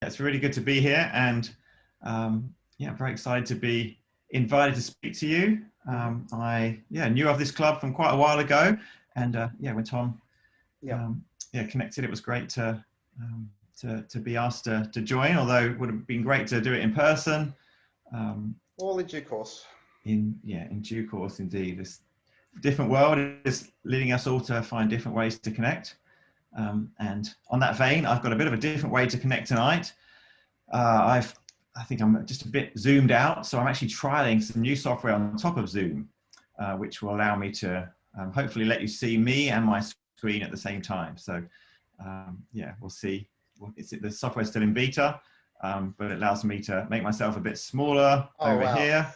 it's really good to be here, and yeah, I'm very excited to be invited to speak to you. I knew of this club from quite a while ago, and when Tom connected, it was great to be asked to join. Although it would have been great to do it in person. All in due course. In due course, indeed. This different world is leading us all to find different ways to connect. And on that vein, I've got a bit of a different way to connect tonight. I think I'm just a bit zoomed out, so I'm actually trialing some new software on top of Zoom, which will allow me to hopefully let you see me and my screen at the same time. So we'll see. The software is still in beta, but it allows me to make myself a bit smaller over here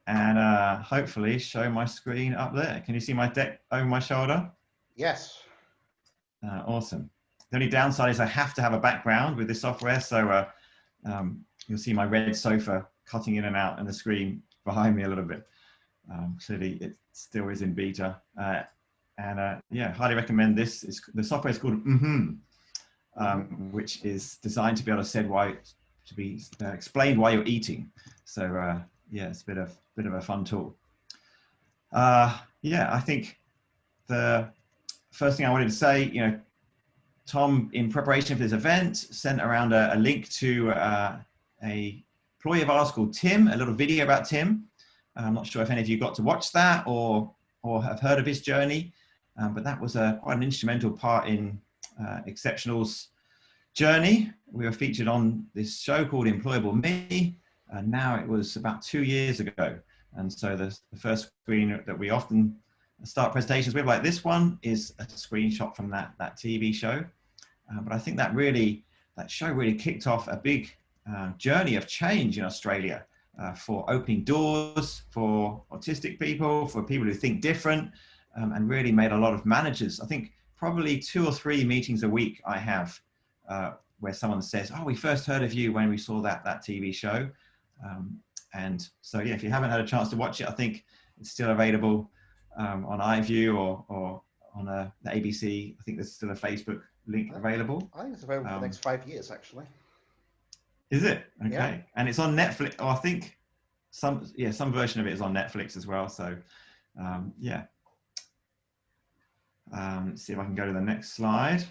and hopefully show my screen up there. Can you see my deck over my shoulder? Yes. Awesome. The only downside is I have to have a background with this software, so you'll see my red sofa cutting in and out and the screen behind me a little bit. Clearly it still is in beta. Highly recommend this. The software is called which is designed to be able to be explained why you're eating. So it's a bit of a fun tool. I think the first thing I wanted to say, Tom, in preparation for this event, sent around a link to a employee of ours called Tim, a little video about Tim. I'm not sure if any of you got to watch that or have heard of his journey, but that was quite an instrumental part in Xceptional's journey. We were featured on this show called Employable Me, and now it was about 2 years ago. And so the first screen that we often start presentations with, like this one, is a screenshot from that TV show. But I think that show really kicked off a big journey of change in Australia for opening doors for autistic people, for people who think different, and really made a lot of managers. I think probably 2 or 3 meetings a week I have where someone says, "Oh, we first heard of you when we saw that TV show." And so, if you haven't had a chance to watch it, I think it's still available on iView or on the ABC. I think there's still a Facebook link available. I think it's available for the next 5 years, actually. Is it? Okay. Yeah. And it's on Netflix. Oh, I think some version of it is on Netflix as well. So let's see if I can go to the next slide.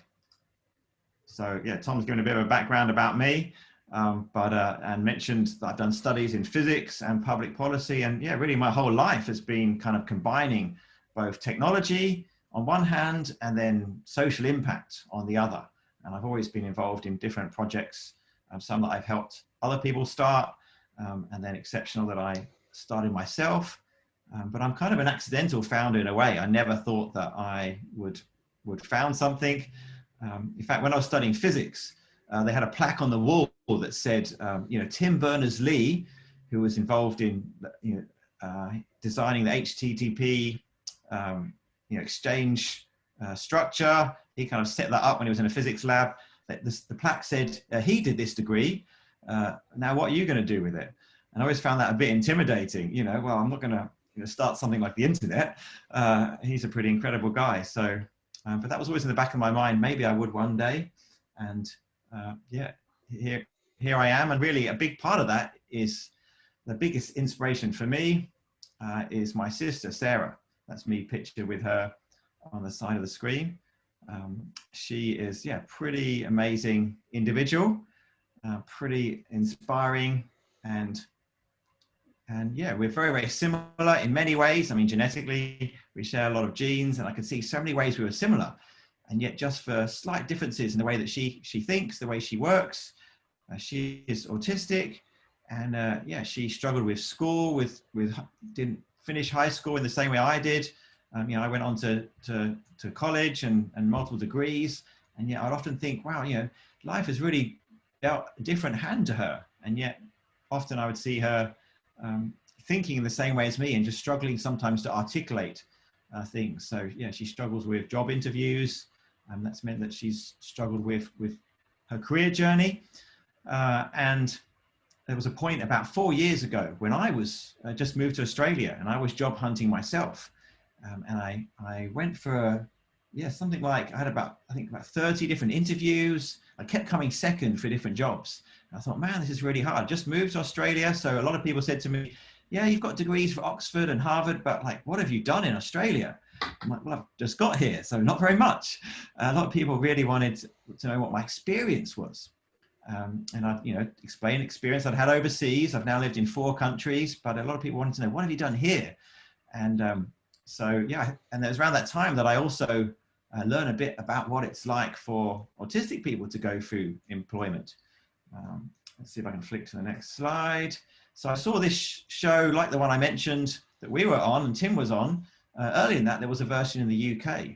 So Tom's given a bit of a background about me, and mentioned that I've done studies in physics and public policy, and really my whole life has been kind of combining both technology on one hand and then social impact on the other. And I've always been involved in different projects, some that I've helped other people start, and then Xceptional that I started myself. But I'm kind of an accidental founder in a way. I never thought that I would found something. In fact, when I was studying physics, they had a plaque on the wall that said, Tim Berners-Lee, who was involved in designing the HTTP exchange structure. He kind of set that up when he was in a physics lab. The plaque said, he did this degree. Now what are you going to do with it? And I always found that a bit intimidating. Well, I'm not going to start something like the internet. He's a pretty incredible guy. So, but that was always in the back of my mind. Maybe I would one day. And here I am. And really a big part of that is the biggest inspiration for me is my sister, Sarah. That's me pictured with her on the side of the screen. She is, pretty amazing individual, pretty inspiring, and we're very, very similar in many ways. I mean, genetically, we share a lot of genes, and I could see so many ways we were similar, and yet just for slight differences in the way that she thinks, the way she works. She is autistic, and she struggled with school, didn't finish high school in the same way I did. I went on to college and multiple degrees, and yet I'd often think, wow, life has really dealt a different hand to her, and yet often I would see her thinking in the same way as me and just struggling sometimes to articulate things. So she struggles with job interviews, and that's meant that she's struggled with her career journey. And there was a point about 4 years ago when I was just moved to Australia, and I was job hunting myself. And I went for something like, I had about 30 different interviews. I kept coming second for different jobs. I thought, man, this is really hard. I just moved to Australia. So a lot of people said to me, yeah, you've got degrees for Oxford and Harvard, but like, what have you done in Australia? I'm like, well, I've just got here, so not very much. A lot of people really wanted to know what my experience was. And I, explain experience I'd had overseas. I've now lived in 4 countries, but a lot of people wanted to know, what have you done here? And so, yeah, and it was around that time that I also learned a bit about what it's like for autistic people to go through employment. Let's see if I can flick to the next slide. So I saw this show like the one I mentioned that we were on and Tim was on. Earlier in that, there was a version in the UK.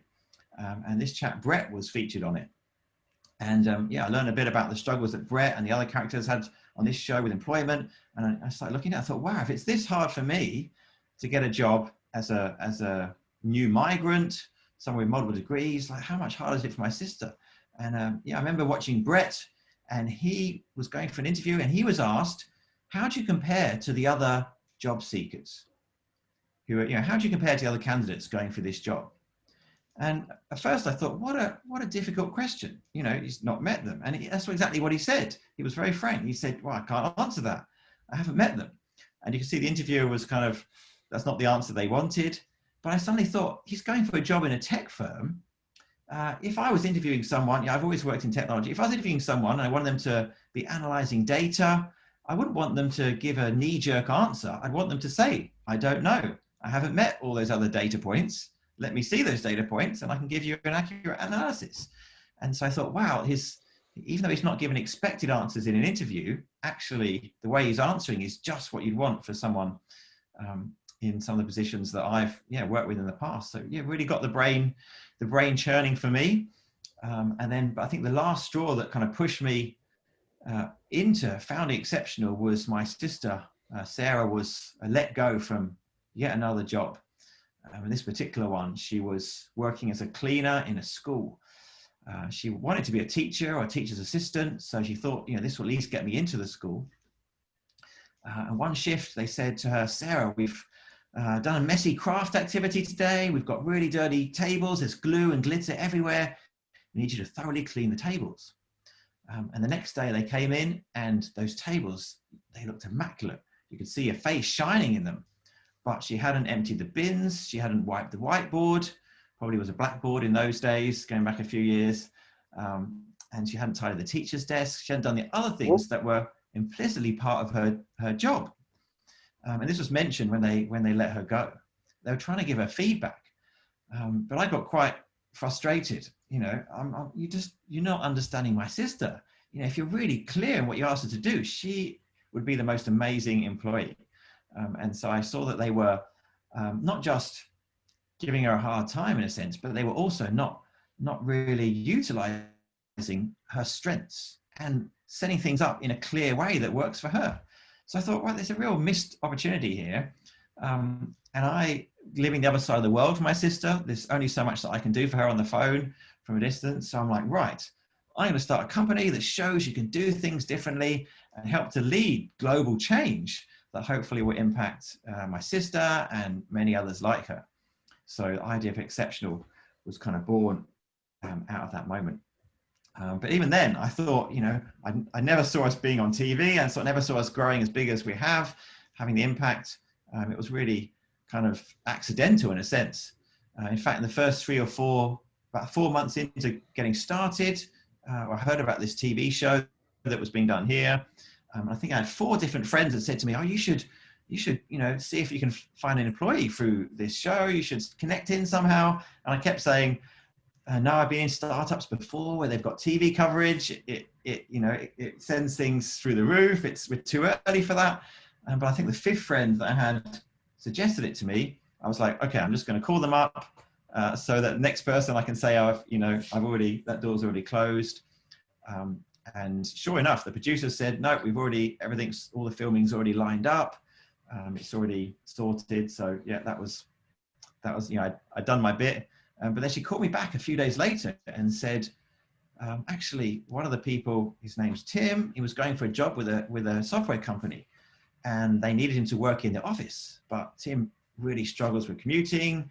And this chap, Brett, was featured on it. And yeah, I learned a bit about the struggles that Brett and the other characters had on this show with employment. And I started looking at it, I thought, wow, if it's this hard for me to get a job as a new migrant, someone with multiple degrees, like how much harder is it for my sister? And yeah, I remember watching Brett, and he was going for an interview and he was asked, how do you compare to the other job seekers? Who are, how do you compare to the other candidates going for this job? And at first I thought, what a difficult question. He's not met them. And that's exactly what he said. He was very frank. He said, well, I can't answer that. I haven't met them. And you can see the interviewer was kind of, that's not the answer they wanted. But I suddenly thought, he's going for a job in a tech firm. If I was interviewing someone, I've always worked in technology. If I was interviewing someone and I wanted them to be analyzing data, I wouldn't want them to give a knee-jerk answer. I'd want them to say, I don't know. I haven't met all those other data points. Let me see those data points and I can give you an accurate analysis. And so I thought, wow, even though he's not given expected answers in an interview, actually the way he's answering is just what you'd want for someone in some of the positions that I've worked with in the past. So yeah, really got the brain churning for me. And then I think the last straw that kind of pushed me into founding Xceptional was my sister, Sarah, was let go from yet another job. In this particular one, she was working as a cleaner in a school. She wanted to be a teacher or a teacher's assistant, so she thought, this will at least get me into the school. And one shift, they said to her, Sarah, we've done a messy craft activity today. We've got really dirty tables. There's glue and glitter everywhere. We need you to thoroughly clean the tables. And the next day they came in and those tables, they looked immaculate. You could see a face shining in them. But she hadn't emptied the bins, she hadn't wiped the whiteboard, probably was a blackboard in those days, going back a few years, and she hadn't tidied the teacher's desk, she hadn't done the other things that were implicitly part of her job. And this was mentioned when they let her go. They were trying to give her feedback, but I got quite frustrated. You're not understanding my sister. If you're really clear in what you asked her to do, she would be the most amazing employee. And so I saw that they were not just giving her a hard time in a sense, but they were also not really utilizing her strengths and setting things up in a clear way that works for her. So I thought, well, there's a real missed opportunity here. And I, living the other side of the world for my sister, there's only so much that I can do for her on the phone from a distance. So I'm like, right, I'm going to start a company that shows you can do things differently and help to lead global change that hopefully will impact my sister and many others like her. So the idea of Xceptional was kind of born out of that moment. But even then, I thought, I never saw us being on TV, and so I never saw us growing as big as we have, having the impact. It was really kind of accidental in a sense. In fact, in the first about 4 months into getting started, I heard about this TV show that was being done here. I think I had 4 different friends that said to me, oh, you should, see if you can find an employee through this show. You should connect in somehow. And I kept saying, no, I've been in startups before where they've got TV coverage. It sends things through the roof. We're too early for that. But I think the 5th friend that I had suggested it to me, I was like, okay, I'm just going to call them up so that the next person I can say, that door's already closed. And sure enough, the producer said, no, all the filming's already lined up. It's already sorted. So yeah, that was, I'd done my bit. But then she called me back a few days later and said, actually, one of the people, his name's Tim, he was going for a job with a software company and they needed him to work in the office. But Tim really struggles with commuting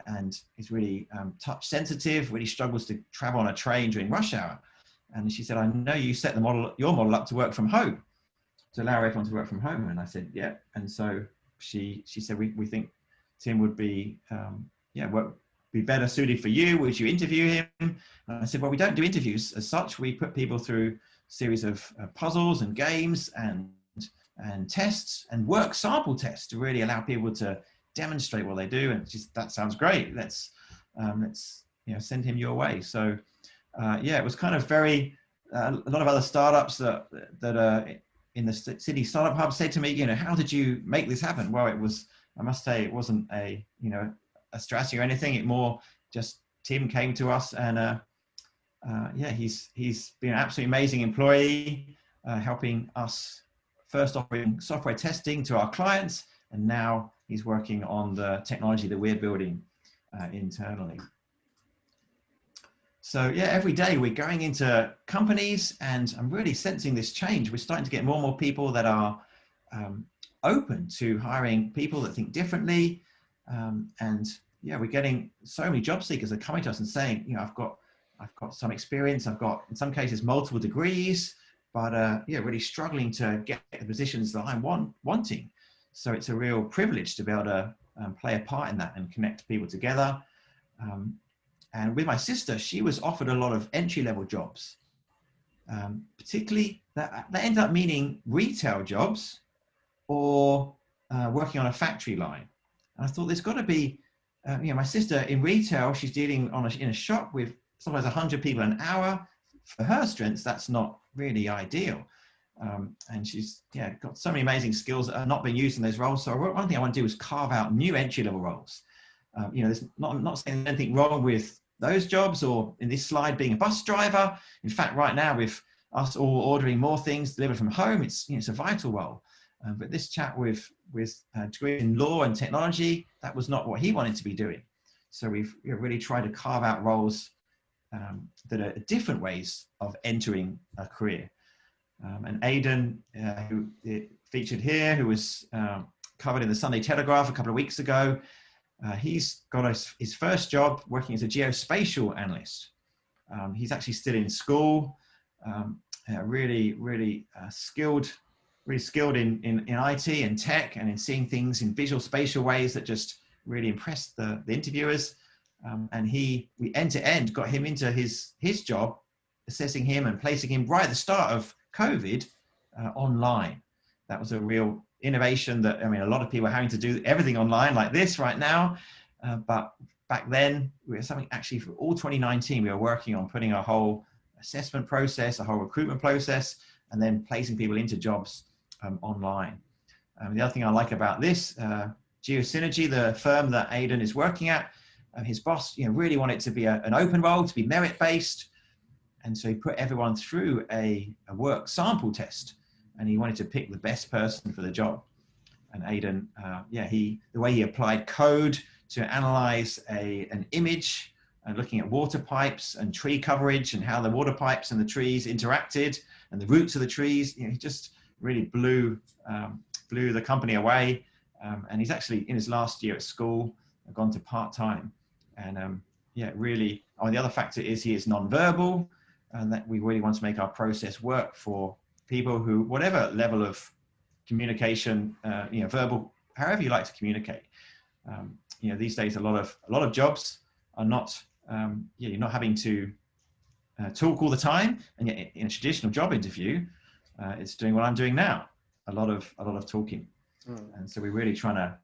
and is really touch sensitive, really struggles to travel on a train during rush hour. And she said, I know you set your model up to work from home, to allow everyone to work from home. And I said, yeah. And so she said, we think Tim would be, be better suited for you. Would you interview him? And I said, well, we don't do interviews as such. We put people through a series of puzzles and games and tests and work sample tests to really allow people to demonstrate what they do. And that sounds great. Let's send him your way. So it was kind of very, a lot of other startups that are in the City Startup Hub said to me, how did you make this happen? Well, I must say, it wasn't a strategy or anything. It more just Tim came to us, and he's been an absolutely amazing employee, helping us first offering software testing to our clients, and now he's working on the technology that we're building internally. So yeah, every day we're going into companies, and I'm really sensing this change. We're starting to get more and more people that are open to hiring people that think differently. And yeah, we're getting so many job seekers are coming to us and saying, I've got some experience. I've got, in some cases, multiple degrees, but really struggling to get the positions that I'm wanting. So it's a real privilege to be able to play a part in that and connect people together. And with my sister, she was offered a lot of entry-level jobs, particularly that ended up meaning retail jobs or working on a factory line. And I thought there's got to be, my sister in retail, she's dealing in a shop with sometimes 100 people an hour. For her strengths, that's not really ideal. And she's got so many amazing skills that are not being used in those roles. So one thing I want to do is carve out new entry-level roles. There's not saying anything wrong with those jobs, or in this slide being a bus driver. In fact, right now with us all ordering more things delivered from home, it's a vital role. But this chap with degree in law and technology, that was not what he wanted to be doing. So we've really tried to carve out roles that are different ways of entering a career. And Aidan, who featured here, who was covered in the Sunday Telegraph a couple of weeks ago, he's got his first job working as a geospatial analyst. He's actually still in school, really skilled in IT and tech, and in seeing things in visual spatial ways that just really impressed the interviewers. And we end to end got him into his job, assessing him and placing him right at the start of COVID online. That was a real innovation that, a lot of people are having to do everything online like this right now. But back then, we were something actually for all 2019, we were working on putting a whole assessment process, a whole recruitment process, and then placing people into jobs online. The other thing I like about this, GeoSynergy, the firm that Aidan is working at, his boss, really wanted it to be an open role, to be merit-based. And so he put everyone through a work sample test, and he wanted to pick the best person for the job. And Aidan, the way he applied code to analyze an image, and looking at water pipes and tree coverage and how the water pipes and the trees interacted and the roots of the trees, he just really blew the company away. And he's actually in his last year at school, gone to part-time. And really, the other factor is he is non-verbal, and that we really want to make our process work for people who, whatever level of communication, verbal, however you like to communicate. These days, a lot of jobs are not, you're not having to talk all the time. And yet in a traditional job interview, it's doing what I'm doing now, a lot of talking. And so we're really trying to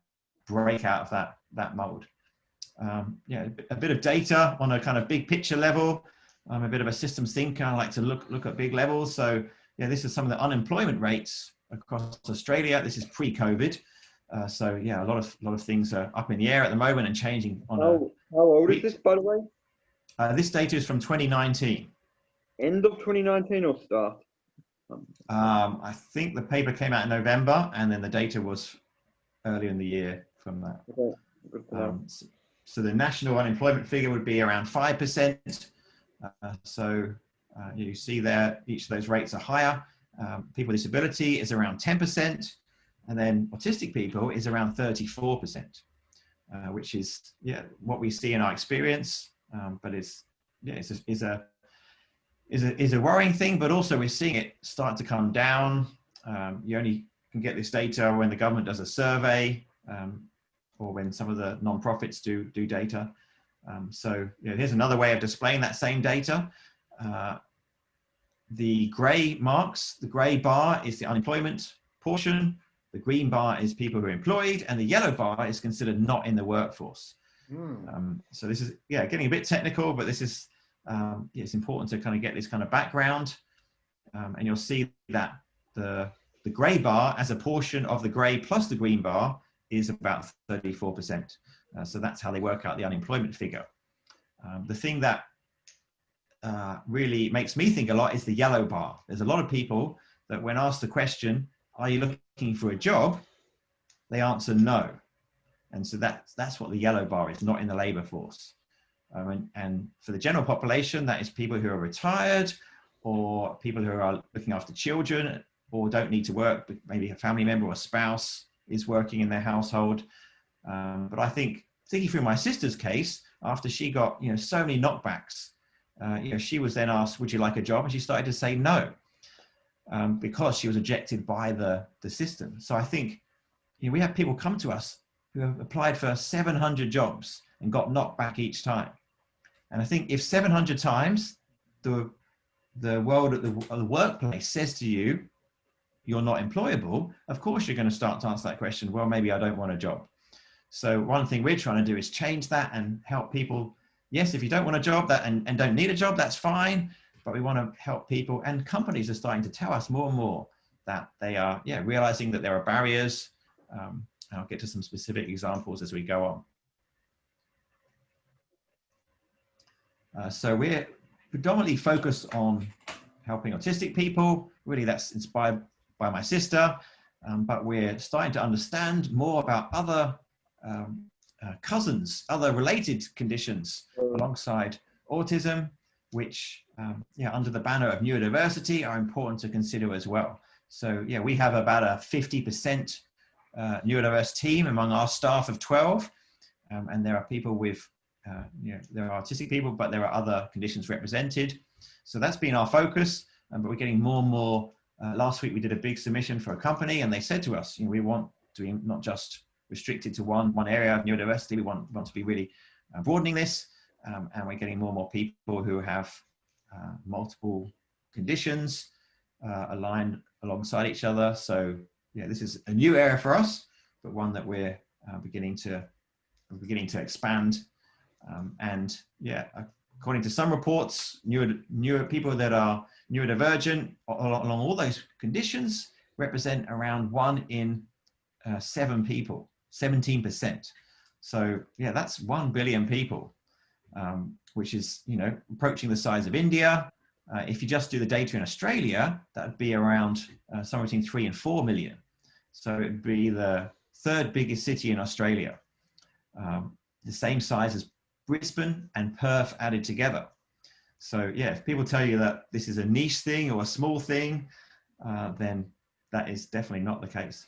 break out of that mold. A bit of data on a kind of big picture level. I'm a bit of a systems thinker. I like to look at big levels. So this is some of the unemployment rates across Australia. This is pre-COVID. A lot of things are up in the air at the moment and changing. How old is this, by the way? This data is from 2019. End of 2019 or start? I think the paper came out in November, and then the data was earlier in the year from that. Okay. Good to know. So the national unemployment figure would be around 5%. You see there, each of those rates are higher. People with disability is around 10%, and then autistic people is around 34%, which is what we see in our experience. But it's is a worrying thing, but also we're seeing it start to come down. You only can get this data when the government does a survey, or when some of the non-profits do data. So here's another way of displaying that same data. The gray marks, the gray bar is the unemployment portion, the green bar is people who are employed, and the yellow bar is considered not in the workforce. So this is, getting a bit technical, but this is, it's important to kind of get this kind of background. And you'll see that the gray bar as a portion of the gray plus the green bar is about 34%. So that's how they work out the unemployment figure. The thing that really makes me think a lot is the yellow bar. There's a lot of people that when asked the question, are you looking for a job? They answer no. And so that's what the yellow bar is, not in the labor force. And for the general population, that is people who are retired, or people who are looking after children, or don't need to work, but maybe a family member or a spouse is working in their household. But I think, thinking through my sister's case, after she got so many knockbacks, she was then asked, would you like a job? And she started to say no, because she was rejected by the system. So I think we have people come to us who have applied for 700 jobs and got knocked back each time. And I think if 700 times the world at the workplace says to you, you're not employable, of course you're going to start to answer that question, well, maybe I don't want a job. So one thing we're trying to do is change that and help people. Yes, if you don't want a job and don't need a job, that's fine. But we want to help people, and companies are starting to tell us more and more that they are realizing that there are barriers. I'll get to some specific examples as we go on. So we're predominantly focused on helping autistic people. Really, that's inspired by my sister, but we're starting to understand more about other cousins, other related conditions alongside autism, which under the banner of neurodiversity are important to consider as well. So we have about a 50% neurodiverse team among our staff of 12, and there are people with there are autistic people, but there are other conditions represented. So that's been our focus, but we're getting more and more. Last week we did a big submission for a company, and they said to us, we want to be not just restricted to one area of neurodiversity, we want to be really broadening this, and we're getting more and more people who have multiple conditions aligned alongside each other. So this is a new area for us, but one that we're beginning to expand. And according to some reports, people that are neurodivergent along all those conditions represent around 1 in 7 people, 17%. So that's 1 billion people, which is approaching the size of India. If you just do the data in Australia, that would be around somewhere between 3 and 4 million. So it would be the 3rd biggest city in Australia, the same size as Brisbane and Perth added together. So if people tell you that this is a niche thing or a small thing, then that is definitely not the case.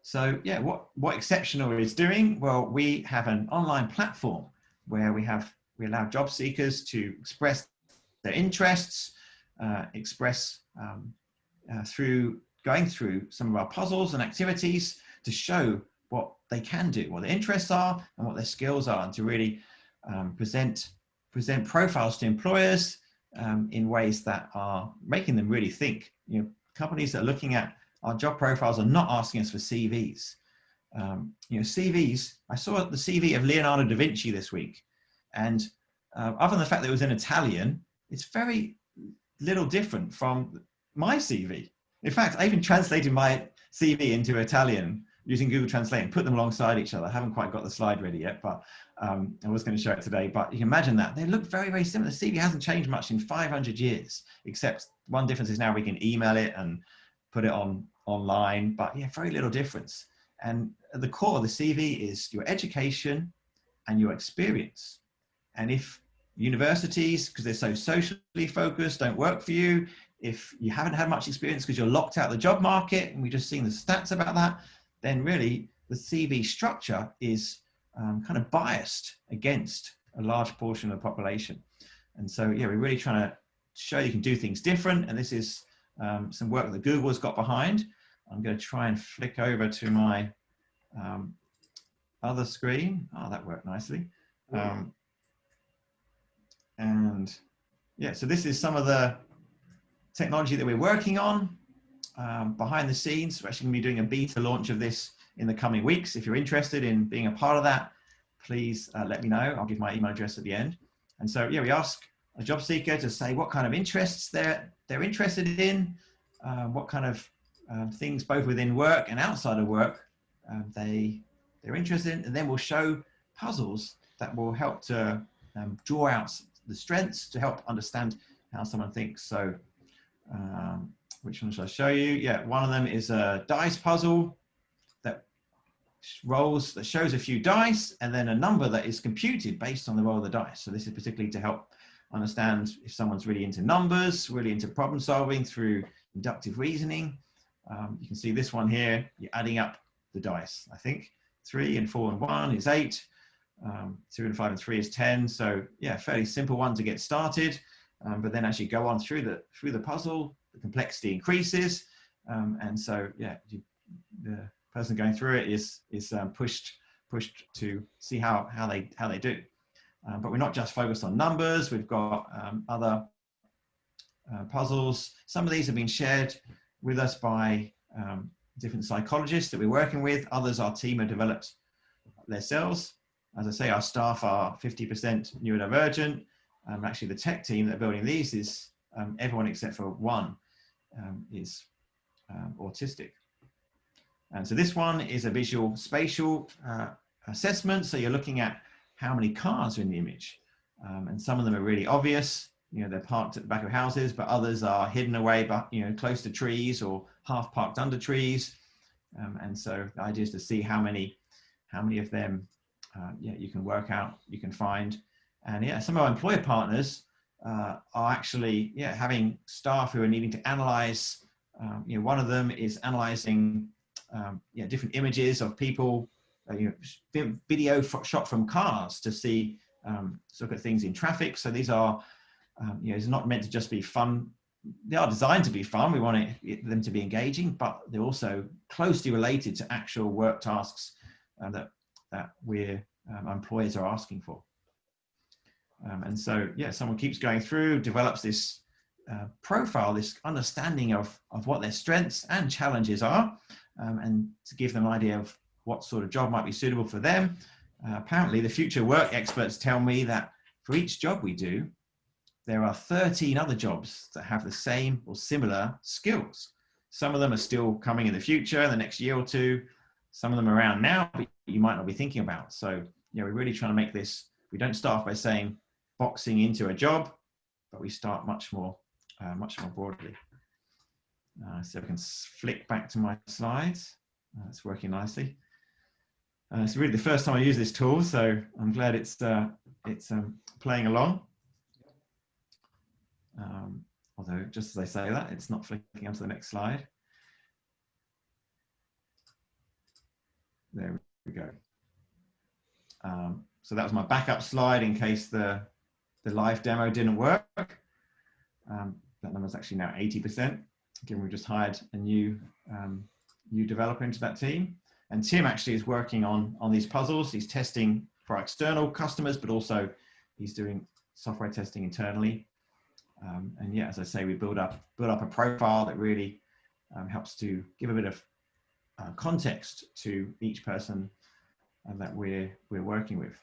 So what Xceptional is doing, well, we have an online platform where we allow job seekers to express their interests, through going through some of our puzzles and activities to show what they can do, what their interests are and what their skills are, and to really present profiles to employers in ways that are making them really think. Companies that are looking at our job profiles are not asking us for CVs. CVs, I saw the CV of Leonardo da Vinci this week, and other than the fact that it was in Italian, it's very little different from my CV. In fact, I even translated my CV into Italian using Google Translate and put them alongside each other. I haven't quite got the slide ready yet, but I was going to show it today. But you can imagine that they look very, very similar. The CV hasn't changed much in 500 years, except one difference is now we can email it and put it online, but very little difference. And at the core of the CV is your education and your experience. And if universities, because they're so socially focused, don't work for you, if you haven't had much experience because you're locked out of the job market, and we've just seen the stats about that, then really the CV structure is kind of biased against a large portion of the population. And so we're really trying to show you can do things different. And this is some work that Google's got behind. I'm going to try and flick over to my other screen. Oh, that worked nicely. And yeah, so this is some of the technology that we're working on behind the scenes. We're actually going to be doing a beta launch of this in the coming weeks. If you're interested in being a part of that, please let me know. I'll give my email address at the end. And so, yeah, we ask a job seeker to say what kind of interests they're interested in, what kind of things both within work and outside of work they're interested in, and then we'll show puzzles that will help to draw out the strengths to help understand how someone thinks. So which one shall I show you? Yeah, one of them is a dice puzzle that shows a few dice and then a number that is computed based on the roll of the dice. So this is particularly to help understand if someone's really into numbers, really into problem solving through inductive reasoning. You can see this one here, you're adding up the dice. I think 3 and 4 and 1 is 8, 2 and 5 and 3 is 10. So yeah, fairly simple one to get started. But then as you go on through the puzzle, the complexity increases, and so yeah, the person going through it is pushed to see how they do. But we're not just focused on numbers. We've got other puzzles. Some of these have been shared with us by different psychologists that we're working with. Others our team have developed themselves. As I say, our staff are 50% neurodivergent. Actually, the tech team that are building these is everyone except for one is autistic. And so this one is a visual spatial assessment. So you're looking at how many cars are in the image. And some of them are really obvious. You know, they're parked at the back of houses, but others are hidden away, but you know, close to trees or half parked under trees. And so the idea is to see how many of them yeah, you can work out, you can find. And yeah, some of our employer partners are actually having staff who are needing to analyze. You know, one of them is analyzing different images of people, video shot from cars to see, look at things in traffic. So these are, it's not meant to just be fun. They are designed to be fun. We want them to be engaging, but they're also closely related to actual work tasks that our employers are asking for. And so, yeah, someone keeps going through, develops this profile, this understanding of what their strengths and challenges are, and to give them an idea of what sort of job might be suitable for them. Apparently, the future work experts tell me that for each job we do, there are 13 other jobs that have the same or similar skills. Some of them are still coming in the future, in the next year or two. Some of them are around now, but you might not be thinking about. So, we're really trying to make this, we don't start by saying boxing into a job, but we start much more broadly. So I can flick back to my slides. It's working nicely. It's really the first time I use this tool, so I'm glad it's playing along. Although, just as I say that, it's not flicking onto the next slide. There we go. So that was my backup slide in case the live demo didn't work. That number's actually now 80%. Again, we've just hired a new developer into that team. And Tim actually is working on these puzzles. He's testing for our external customers, but also he's doing software testing internally. And yeah, as I say, we build up a profile that really helps to give a bit of context to each person that we're working with.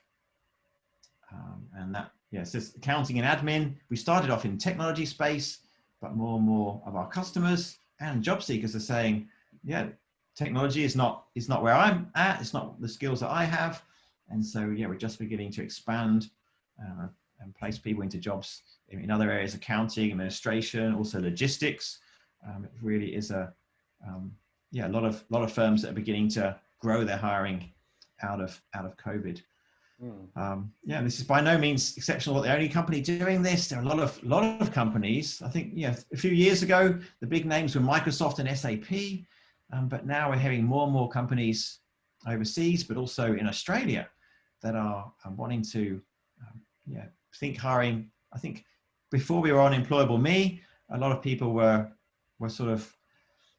And that, it's just accounting and admin. We started off in technology space, but more and more of our customers and job seekers are saying, yeah, technology is not where I'm at. It's not the skills that I have. And so, yeah, we're just beginning to expand and place people into jobs in other areas, accounting, administration, also logistics. It really is a lot of firms that are beginning to grow their hiring out of COVID. Yeah, this is by no means exceptional. The only company doing this. There are a lot of companies. I think a few years ago the big names were Microsoft and SAP, but now we're hearing more and more companies overseas, but also in Australia, that are wanting to think hiring. I think before we were on Employable Me, a lot of people were sort of,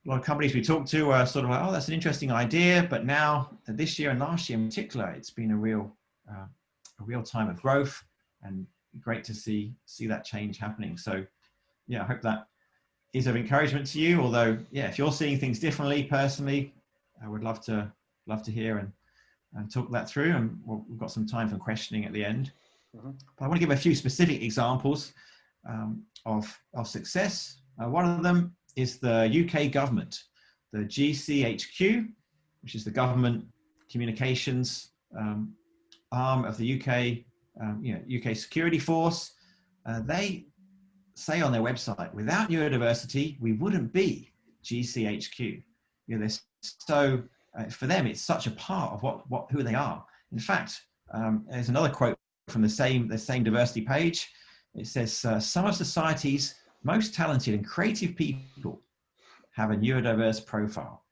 a lot of companies we talked to were sort of like, oh, that's an interesting idea. But now this year and last year in particular, it's been a real time of growth, and great to see that change happening. So yeah, I hope that is of encouragement to you. Although, yeah, if you're seeing things differently personally, I would love to hear and talk that through. And we've got some time for questioning at the end. Mm-hmm. But I want to give a few specific examples of success. One of them is the UK government, the GCHQ, which is the government communications arm of the UK, UK security force. They say on their website, without neurodiversity, we wouldn't be GCHQ. They're so, for them, it's such a part of who they are. In fact, there's another quote from the same diversity page. It says, some of society's most talented and creative people have a neurodiverse profile.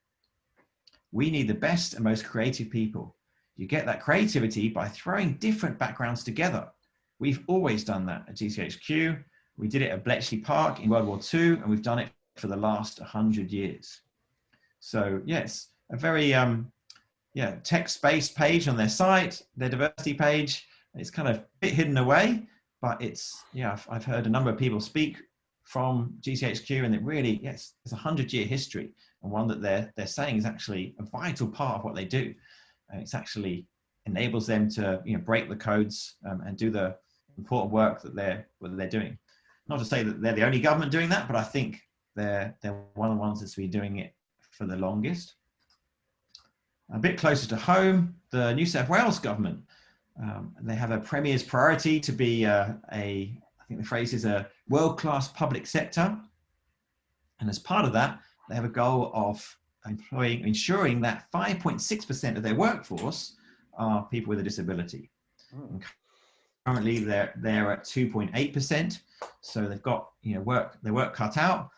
We need the best and most creative people. You get that creativity by throwing different backgrounds together. We've always done that at GCHQ. We did it at Bletchley Park in World War II, and we've done it for the last 100 years. So yes, a very text-based page on their site, their diversity page. It's kind of a bit hidden away, but it's, I've heard a number of people speak from GCHQ, and it really, yes, it's a 100-year history, and one that they're saying is actually a vital part of what they do. And it's actually enables them to break the codes and do the important work that they're doing. Not to say that they're the only government doing that, but I think they're one of the ones that's been doing it for the longest. A bit closer to home, the New South Wales government, they have a Premier's priority to be I think the phrase is a world-class public sector. And as part of that, they have a goal of ensuring that 5.6% of their workforce are people with a disability. And currently they're at 2.8%. So they've got their work cut out.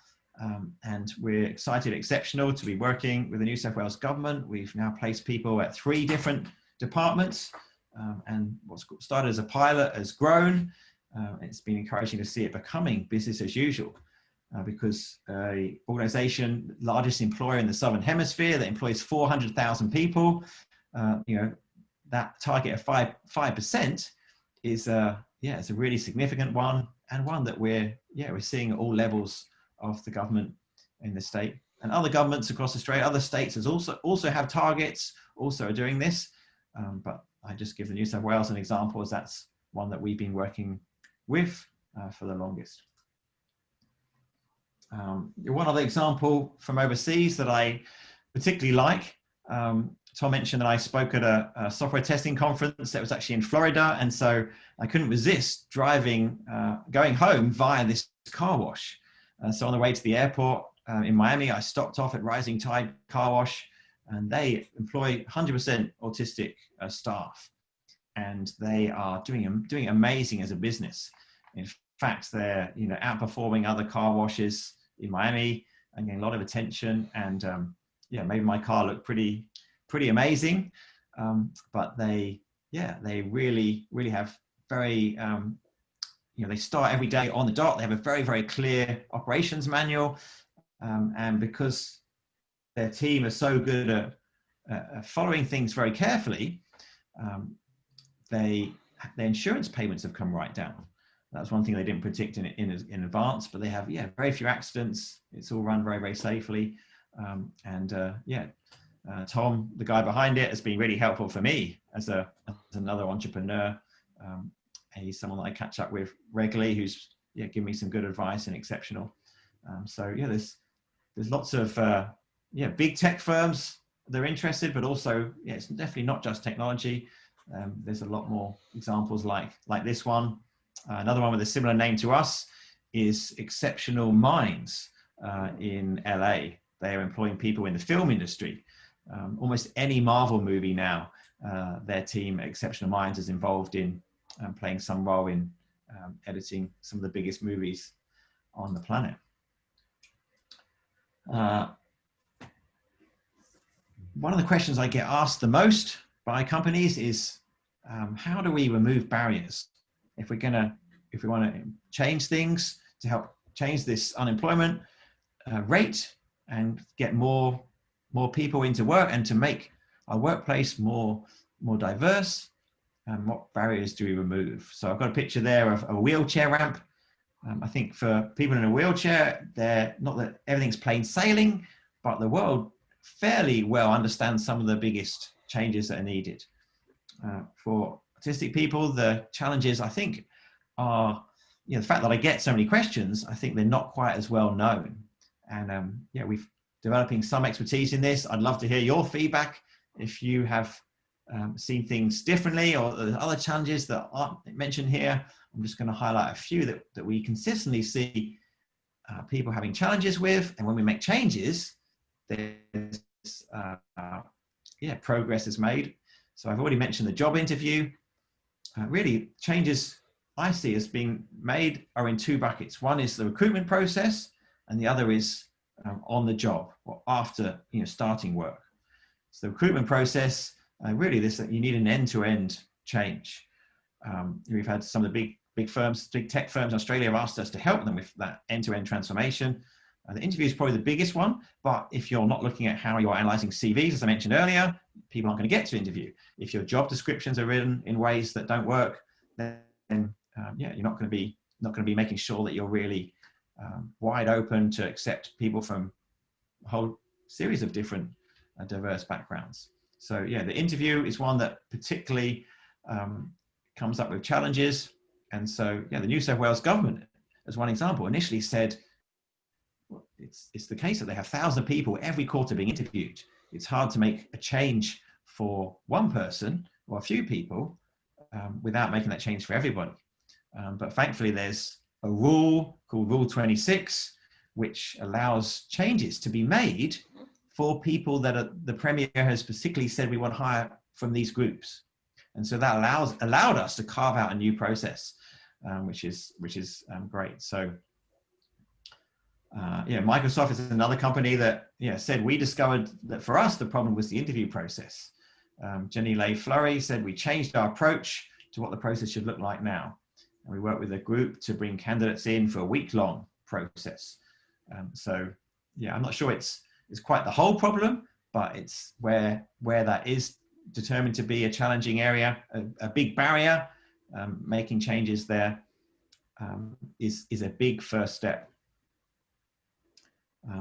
And we're excited at Xceptional to be working with the New South Wales government. We've now placed people at 3 different departments, and what's started as a pilot has grown. It's been encouraging to see it becoming business as usual, because an organisation, largest employer in the Southern Hemisphere, that employs 400,000 people, that target of 5% is it's a really significant one, and one that we're seeing at all levels of the government in the state, and other governments across Australia. Other states also have targets, also are doing this, but I just give the New South Wales an example, as that's one that we've been working with for the longest. One other example from overseas that I particularly like, Tom mentioned that I spoke at a software testing conference that was actually in Florida, and so I couldn't resist going home via this car wash. So on the way to the airport in Miami, I stopped off at Rising Tide Car Wash, and they employ 100% autistic staff, and they are doing amazing as a business. In fact, they're outperforming other car washes in Miami and getting a lot of attention. And maybe my car looked pretty amazing, but they really have very they start every day on the dot. They have a very, very clear operations manual, and because their team are so good at following things very carefully, their insurance payments have come right down. That's one thing they didn't predict in advance, but they have very few accidents. It's all run very, very safely, Tom, the guy behind it, has been really helpful for me as another entrepreneur. He's someone that I catch up with regularly, who's giving me some good advice and Xceptional. There's lots of big tech firms that are interested, but also it's definitely not just technology. There's a lot more examples like this one. Another one with a similar name to us is Exceptional Minds in LA. They are employing people in the film industry. Almost any Marvel movie now, their team at Exceptional Minds is involved in playing some role in editing some of the biggest movies on the planet. One of the questions I get asked the most by companies is, how do we remove barriers? If we're going to if we want to change things to help change this unemployment rate and get more people into work and to make our workplace more diverse, what barriers do we remove? So I've got a picture there of a wheelchair ramp. I think for people in a wheelchair, they're not that everything's plain sailing, but the world fairly well understands some of the biggest changes that are needed. For autistic people, the challenges I think are, the fact that I get so many questions, I think they're not quite as well known. And we're developing some expertise in this. I'd love to hear your feedback if you have seen things differently or other challenges that aren't mentioned here. I'm just going to highlight a few that we consistently see people having challenges with, and when we make changes, there's progress is made. So I've already mentioned the job interview. Really, changes I see as being made are in two buckets. One is the recruitment process, and the other is on the job or after starting work. So the recruitment process, really, you need an end-to-end change. We've had some of the big firms, big tech firms in Australia have asked us to help them with that end-to-end transformation. The interview is probably the biggest one, but if you're not looking at how you're analyzing CVs, as I mentioned earlier, people aren't going to get to interview. If your job descriptions are written in ways that don't work, then you're not going to be making sure that you're really wide open to accept people from a whole series of different diverse backgrounds. So the interview is one that particularly comes up with challenges. And so the New South Wales government, as one example, initially said, well, it's the case that they have thousands of people every quarter being interviewed. It's hard to make a change for one person or a few people without making that change for everybody. But thankfully, there's a rule called Rule 26, which allows changes to be made for people that the Premier has particularly said we want to hire from these groups. And so that allowed us to carve out a new process, which is great. So Microsoft is another company that said we discovered that for us the problem was the interview process. Jenny Leigh Flurry said we changed our approach to what the process should look like now. And we worked with a group to bring candidates in for a week-long process. So I'm not sure it's quite the whole problem, but it's where that is determined to be a challenging area, a big barrier. Making changes there is a big first step.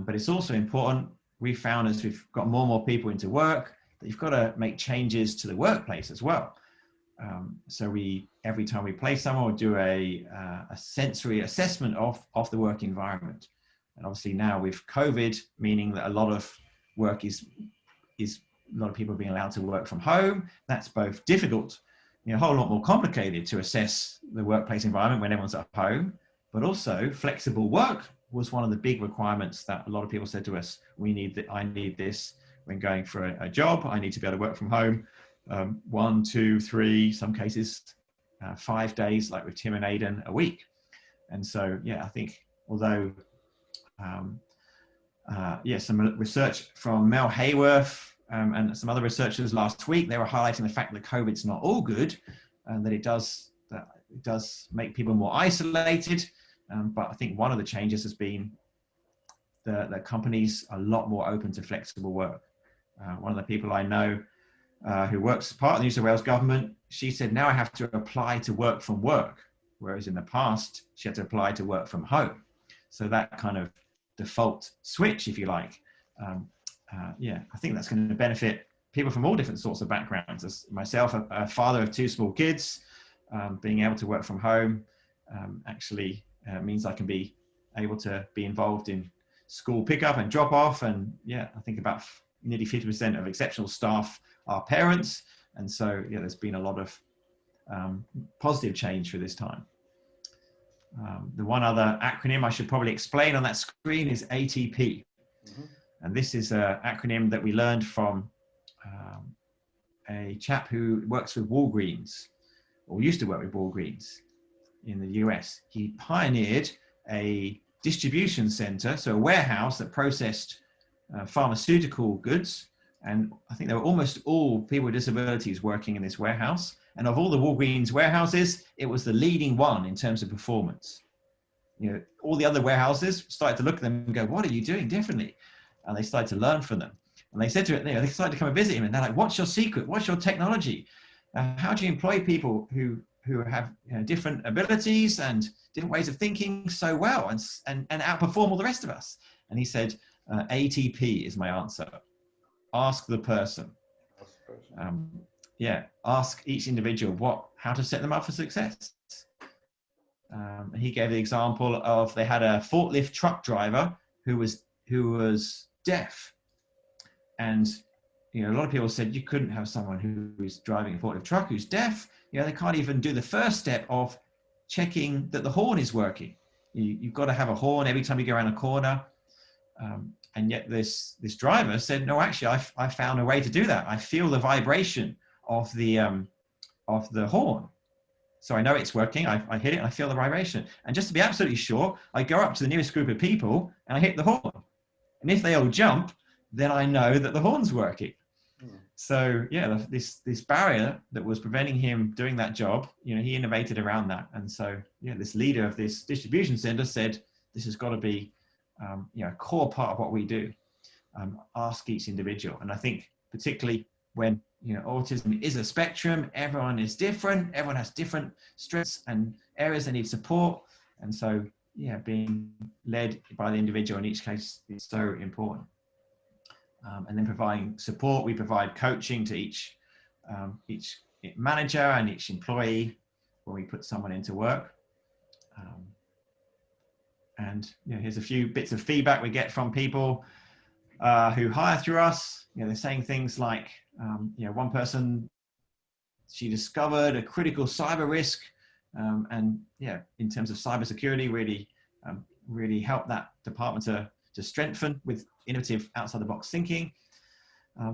But it's also important, we found as we've got more and more people into work, that you've got to make changes to the workplace as well. So every time we place someone, we'll do a sensory assessment of the work environment. And obviously now with COVID, meaning that a lot of work is a lot of people being allowed to work from home. That's both difficult, a whole lot more complicated to assess the workplace environment when everyone's at home, but also flexible work was one of the big requirements that a lot of people said to us, I need this when going for a job. I need to be able to work from home 1, 2, 3, some cases 5 days, like with Tim and Aidan, a week. And so, I think although, some research from Mel Hayworth and some other researchers last week, they were highlighting the fact that COVID's not all good, and that it does make people more isolated. But I think one of the changes has been the companies are a lot more open to flexible work. One of the people I know who works as part of the New South Wales government, she said, now I have to apply to work from work, whereas in the past, she had to apply to work from home. So that kind of default switch, if you like, I think that's going to benefit people from all different sorts of backgrounds. As myself, a father of 2 small kids, being able to work from home actually means I can be able to be involved in school pickup and drop off. And I think about nearly 50% of Xceptional staff are parents. And so, there's been a lot of positive change for this time. The one other acronym I should probably explain on that screen is ATP. Mm-hmm. And this is an acronym that we learned from a chap who works with Walgreens, or used to work with Walgreens in the US. He pioneered a distribution center, so a warehouse that processed pharmaceutical goods. And I think there were almost all people with disabilities working in this warehouse. And of all the Walgreens warehouses, it was the leading one in terms of performance. You know, all the other warehouses started to look at them and go, what are you doing differently? And they started to learn from them. And they said to it, you know, they started to come and visit him, and they're like, what's your secret? What's your technology? How do you employ people who have, you know, different abilities and different ways of thinking so well and outperform all the rest of us? And he said, ATP is my answer. Ask the person. Yeah, ask each individual how to set them up for success. He gave the example of, they had a forklift truck driver who was deaf, and you know, a lot of people said you couldn't have someone who is driving a forklift truck who's deaf. You know, they can't even do the first step of checking that the horn is working. You've got to have a horn every time you go around a corner. And yet this driver said, no, actually, I found a way to do that. I feel the vibration of the horn. So I know it's working. I hit it and I feel the vibration. And just to be absolutely sure, I go up to the nearest group of people and I hit the horn. And if they all jump, then I know that the horn's working. So yeah, this barrier that was preventing him doing that job, you know, he innovated around that. And so, yeah, this leader of this distribution center said, this has got to be, you know, a core part of what we do. Ask each individual. And I think particularly when, you know, autism is a spectrum, everyone is different, everyone has different strengths and areas they need support. And so, yeah, being led by the individual in each case is so important. And then providing support, we provide coaching to each manager and each employee when we put someone into work. And you know, here's a few bits of feedback we get from people who hire through us. You know, they're saying things like, you know, one person, she discovered a critical cyber risk, and yeah, in terms of cybersecurity, really helped that department to strengthen with innovative outside the box thinking.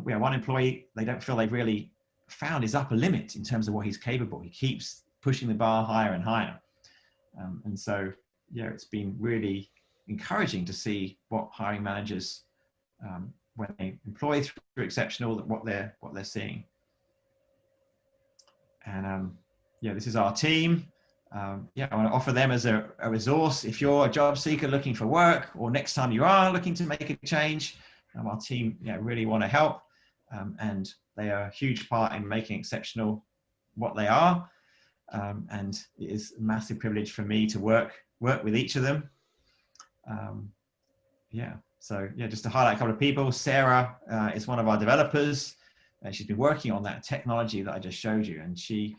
We have one employee, they don't feel they've really found his upper limit in terms of what he's capable. He keeps pushing the bar higher and higher. And so, yeah, it's been really encouraging to see what hiring managers, when they employ through Xceptional, what they're seeing. And yeah, this is our team. Yeah, I want to offer them as a resource. If you're a job seeker looking for work, or next time you are looking to make a change, our team, yeah, really want to help. And they are a huge part in making Xceptional what they are. And it is a massive privilege for me to work with each of them. Yeah, so yeah, just to highlight a couple of people. Sarah is one of our developers. She's been working on that technology that I just showed you, and she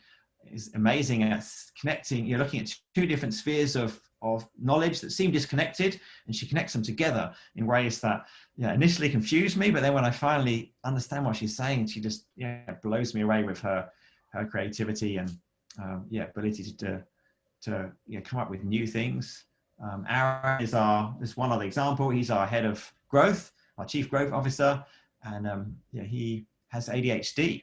is amazing at connecting. You're looking at two different spheres of knowledge that seem disconnected, and she connects them together in ways that, yeah, initially confused me, but then when I finally understand what she's saying, she just, yeah, blows me away with her creativity and yeah, ability to you know, come up with new things. Aaron is one other example. He's our head of growth, our chief growth officer, and yeah, he has ADHD.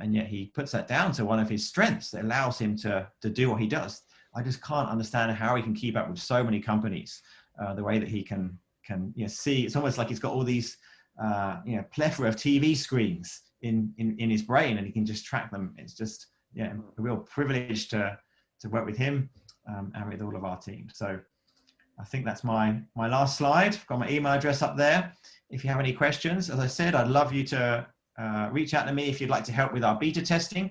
And yet he puts that down to one of his strengths that allows him to do what he does. I just can't understand how he can keep up with so many companies, the way that he can you know, see. It's almost like he's got all these you know, plethora of TV screens in his brain, and he can just track them. It's just, yeah, a real privilege to work with him and with all of our team. So I think that's my last slide. I've got my email address up there. If you have any questions, as I said, I'd love you to reach out to me if you'd like to help with our beta testing.